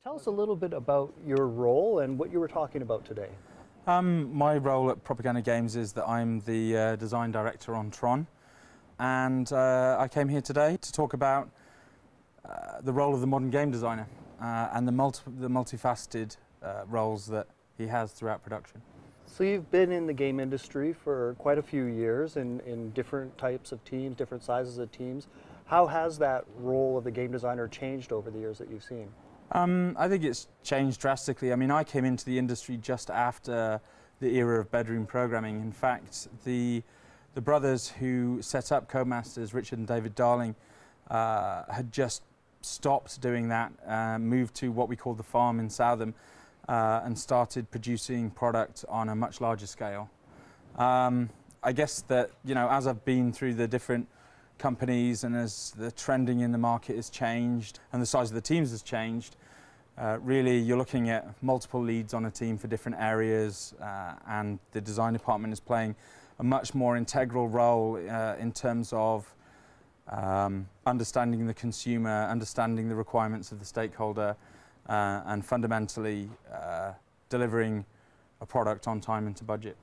Tell us a little bit about your role and what you were talking about today. My role at Propaganda Games is that I'm the design director on Tron, and I came here today to talk about the role of the modern game designer and the multifaceted roles that he has throughout production. So you've been in the game industry for quite a few years in different types of teams, different sizes of teams. How has that role of the game designer changed over the years that you've seen? I think it's changed drastically. I mean, I came into the industry just after the era of bedroom programming. In fact, the brothers who set up Codemasters, Richard and David Darling, had just stopped doing that, moved to what we call the farm in Southam, and started producing product on a much larger scale. I guess that, you know, as I've been through the different companies and as the trending in the market has changed and the size of the teams has changed, really you're looking at multiple leads on a team for different areas, and the design department is playing a much more integral role in terms of understanding the consumer, understanding the requirements of the stakeholder, and fundamentally delivering a product on time and to budget.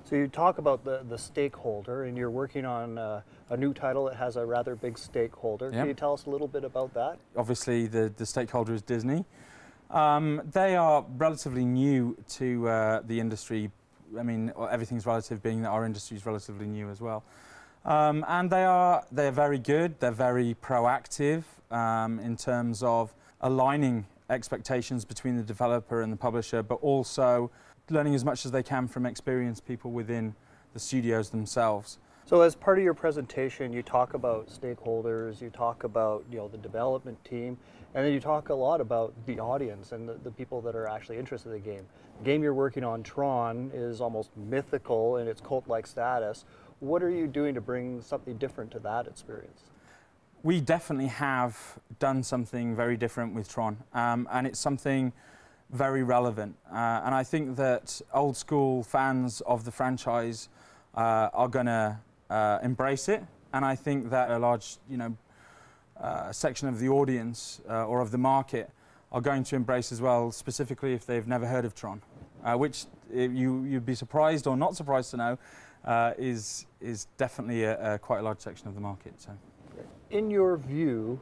So you talk about the stakeholder, and you're working on a new title that has a rather big stakeholder. Yep. Can you tell us a little bit about that? Obviously the stakeholder is Disney. They are relatively new to the industry. I mean, everything's relative, being that our industry is relatively new as well. And they're very good, they're very proactive in terms of aligning expectations between the developer and the publisher, but also learning as much as they can from experienced people within the studios themselves. So as part of your presentation, you talk about stakeholders, you talk about, you know, the development team, and then you talk a lot about the audience and the people that are actually interested in the game. The game you're working on, Tron, is almost mythical in its cult-like status. What are you doing to bring something different to that experience? We definitely have done something very different with Tron, and it's something very relevant. And I think that old school fans of the franchise are going to embrace it, and I think that a large, section of the audience or of the market are going to embrace as well, specifically if they've never heard of Tron, which you'd be surprised or not surprised to know is definitely quite a large section of the market. So. In your view,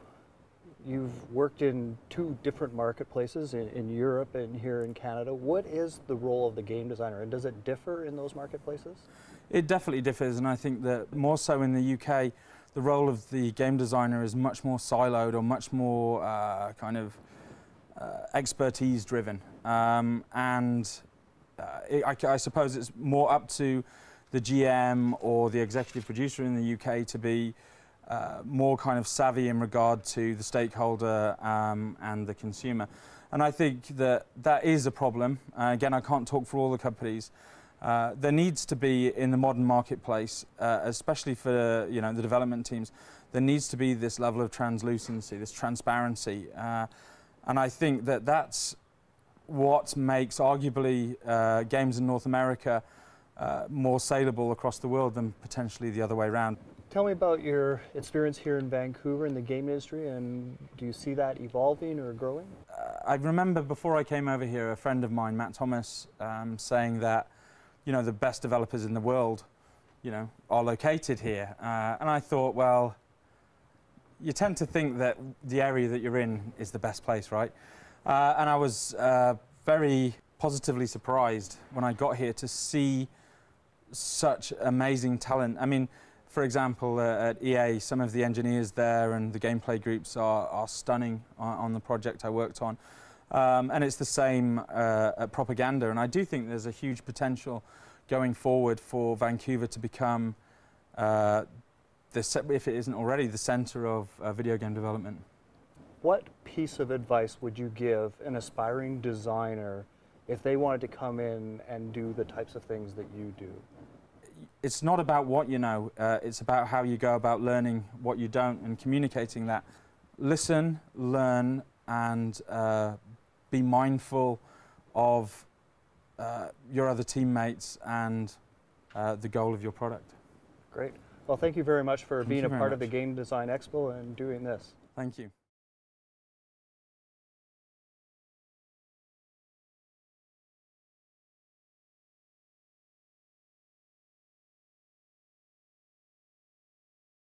you've worked in two different marketplaces in Europe and here in Canada. What is the role of the game designer, and does it differ in those marketplaces? It definitely differs, and I think that more so in the UK, the role of the game designer is much more siloed or much more expertise driven. I suppose it's more up to the GM or the executive producer in the UK to be more kind of savvy in regard to the stakeholder and the consumer. And I think that that is a problem. Again, I can't talk for all the companies. There needs to be, in the modern marketplace, especially for the development teams, there needs to be this level of translucency, this transparency. And I think that that's what makes arguably games in North America more saleable across the world than potentially the other way around. Tell me about your experience here in Vancouver in the game industry, and do you see that evolving or growing? I remember before I came over here, a friend of mine, Matt Thomas, saying that, the best developers in the world, are located here. And I thought, well, you tend to think that the area that you're in is the best place, right? And I was very positively surprised when I got here to see such amazing talent. I mean, for example, at EA, some of the engineers there and the gameplay groups are stunning on the project I worked on. And it's the same at Propaganda. And I do think there's a huge potential going forward for Vancouver to become, if it isn't already, the center of video game development. What piece of advice would you give an aspiring designer if they wanted to come in and do the types of things that you do? It's not about what you know, it's about how you go about learning what you don't and communicating that. Listen, learn, and be mindful of your other teammates and the goal of your product. Great. Well, thank you very much for being a part of the Game Design Expo and doing this. Thank you.